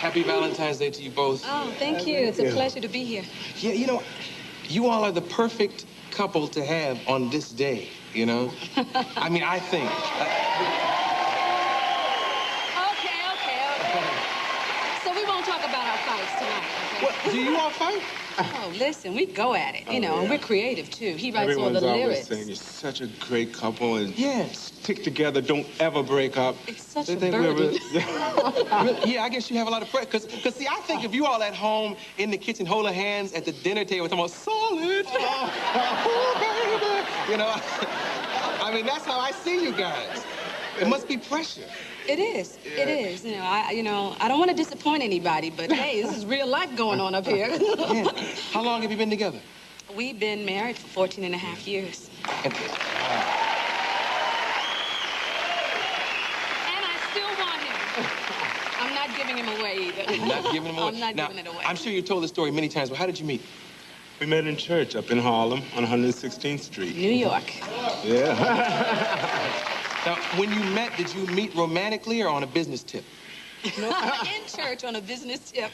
Happy Valentine's Day to you both. Oh, thank you. It's a pleasure to be here. Yeah, you all are the perfect couple to have on this day, you know? I mean, I think. Okay. So we won't talk about our fights tonight, okay? What, do you all fight? Oh, listen, we go at it, you know, and we're creative, too. He writes all the Everyone's always lyrics. saying you're such a great couple and Yeah. stick together, don't ever break up. It's such They a think we're burden. Yeah, I guess you have a lot of pressure. Because, see, I think if you all at home in the kitchen holding hands at the dinner table talking about solid, oh, baby, you know, I mean, that's how I see you guys. It must be pressure. It is. It is. I don't want to disappoint anybody, but hey, this is real life going on up here. Yeah. How long have you been together? We've been married for 14 and a half years. And, And I still want him. I'm not giving him away either. you're not giving them away? I'm not Now, giving it away. I'm sure you told the story many times, but how did you meet? We met in church up in Harlem on 116th Street. New York. Yeah. Now, when you met, did you meet romantically or on a business tip? In church on a business tip.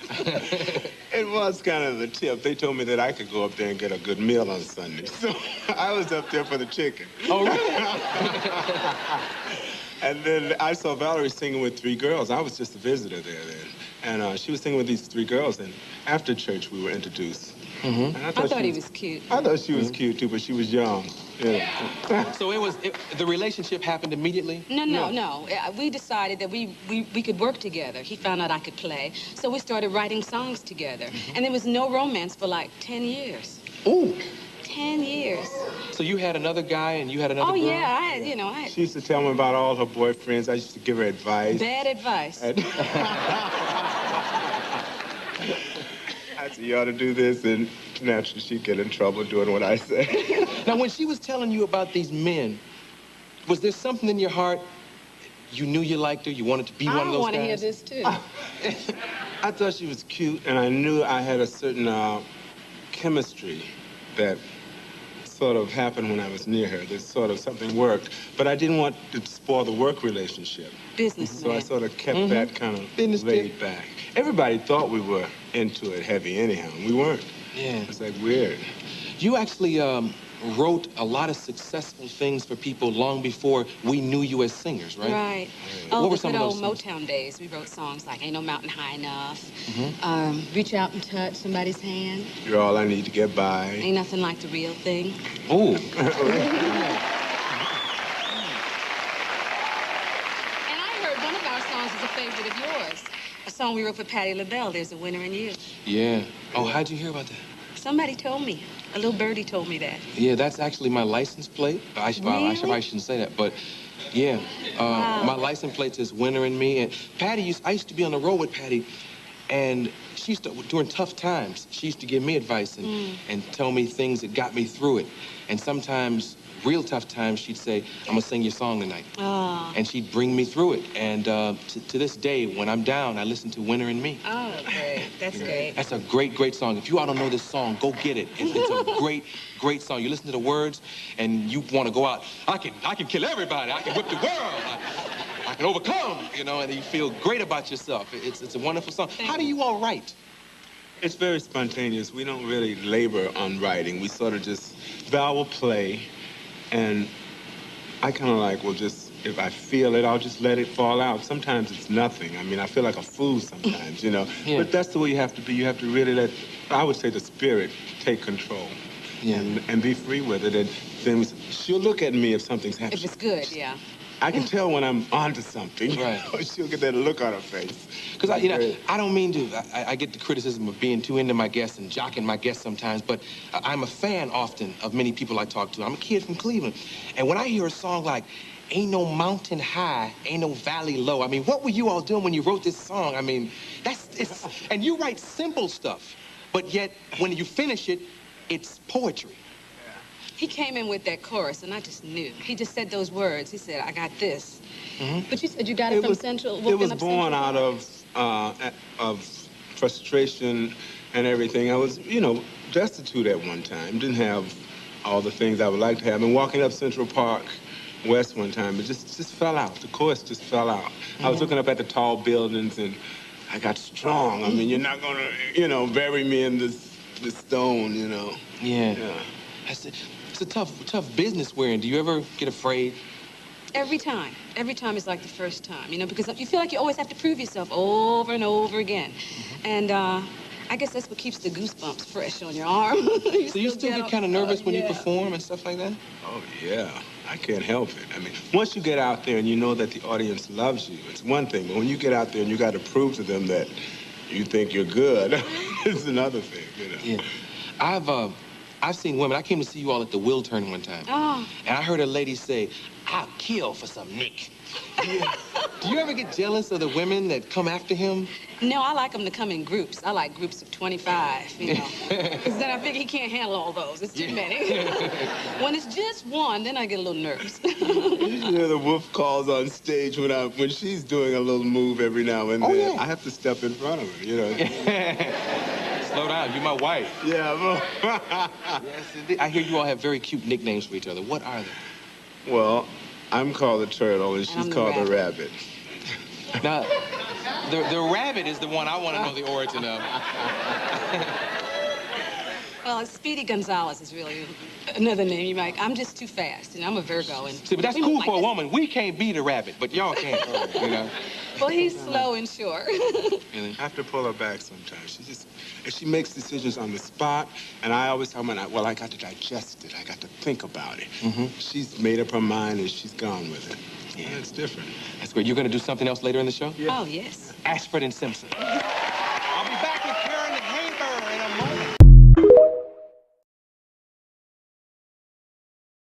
It was kind of the tip. They told me that I could go up there and get a good meal on Sunday. So I was up there for the chicken. Oh, really? And then I saw Valerie singing with three girls. I was just a visitor there then. And she was singing with these three girls. And after church, we were introduced. Mm-hmm. And I thought he was cute. I thought she was cute, too, but she was young. Yeah. So the relationship happened immediately? No. We decided that we could work together. He found out I could play. So we started writing songs together. And there was no romance for like 10 years. Ooh. 10 years. So you had another guy and you had another girl? Yeah, I had She used to tell me about all her boyfriends. I used to give her advice. bad advice. I said, you ought to do this, and naturally she'd get in trouble doing what I say. Now, when she was telling you about these men, was there something in your heart you knew you liked her, you wanted to be one of those guys? I want to hear this, too. I thought she was cute, and I knew I had a certain chemistry that sort of happened when I was near her. That sort of something worked, but I didn't want to spoil the work relationship. Businessman. So I sort of kept that kind of Business laid tip. back. Everybody thought we were into it heavy anyhow. We weren't. Yeah. It was like weird. You actually wrote a lot of successful things for people long before we knew you as singers, right? Right. What Oh, were the some good of old those songs? Motown days. We wrote songs like Ain't No Mountain High Enough, Mm-hmm. Reach Out and Touch Somebody's Hand, You're all I need to get by. Ain't Nothing Like the Real Thing. Ooh. And I heard one of our songs is a favorite of yours. A song we wrote for Patti LaBelle, There's a Winner in You. Yeah. Oh, how'd you hear about that? Somebody told me. A little birdie told me that. Yeah, that's actually my license plate. I Really? shouldn't say that, but yeah. My license plate says Winner in Me. And I used to be on the road with Patty, and she used to, during tough times, she used to give me advice and tell me things that got me through it. And sometimes, real tough times, she'd say, I'm gonna sing your song tonight. Oh. And she'd bring me through it. And to this day, when I'm down, I listen to Winner in Me. Oh, great. That's great. That's a great, great song. If you all don't know this song, go get it. It's a great, great song. You listen to the words, and you want to go out. I can kill everybody. I can whip the world. I can overcome. You know, and you feel great about yourself. It's a wonderful song. How do you all write? It's very spontaneous. We don't really labor on writing. We sort of just, Val will play, and I kind of like, well, just, if I feel it, I'll just let it fall out. Sometimes it's nothing. I mean, I feel like a fool sometimes, you know. Yeah. But that's the way you have to be. You have to really let, I would say, the spirit take control. Yeah. And be free with it. And then she'll look at me if something's happening. If it's good, yeah. I can tell when I'm onto something. Right. She'll get that look on her face. Because I don't mean to. I get the criticism of being too into my guests and jocking my guests sometimes, but I'm a fan often of many people I talk to. I'm a kid from Cleveland, and when I hear a song like "Ain't No Mountain High, Ain't No Valley Low," I mean, what were you all doing when you wrote this song? I mean, and you write simple stuff, but yet when you finish it, it's poetry. He came in with that chorus, and I just knew. He just said those words. He said, I got this. But you said you got it from Central? It was born out of frustration and everything. I was, destitute at one time. Didn't have all the things I would like to have. And walking up Central Park West one time, it just fell out. The chorus just fell out. I was looking up at the tall buildings and I got strong. I mean, you're not gonna, you know, bury me in this stone, you know. Yeah. Yeah. It's a tough business we're in. Do you ever get afraid? Every time. Every time is like the first time, you know, because you feel like you always have to prove yourself over and over again. And I guess that's what keeps the goosebumps fresh on your arm. So you still get kind of nervous when you perform and stuff like that? Oh, yeah. I can't help it. I mean, once you get out there and you know that the audience loves you, it's one thing. But when you get out there and you got to prove to them that you think you're good, it's another thing, you know. Yeah. I've seen women. I came to see you all at the Wiltern one time. Oh. And I heard a lady say, "I'll kill for some Nick." Do you ever get jealous of the women that come after him? No, I like them to come in groups. I like groups of 25, you know. Because then I figure he can't handle all those. It's too many. When it's just one, then I get a little nervous. You should hear the wolf calls on stage when she's doing a little move every now and then. Oh, yeah. I have to step in front of her, you know. Slow down, you're my wife. Yeah, Yes, indeed. I hear you all have very cute nicknames for each other. What are they? well, I'm called the turtle and she's I'm the called the rabbit. Now, the rabbit is the one I want to know the origin of. Well, Speedy Gonzalez is really another name you might. I'm just too fast, and I'm a Virgo. And See, but that's cool for a woman. We can't be the rabbit, but y'all can, you know. Well, he's slow and short. Really? I have to pull her back sometimes. She makes decisions on the spot, and I always tell her, well, I got to digest it. I got to think about it. She's made up her mind, and she's gone with it. Yeah, it's different. That's great. You're going to do something else later in the show? Yeah. Oh, yes. Ashford and Simpson.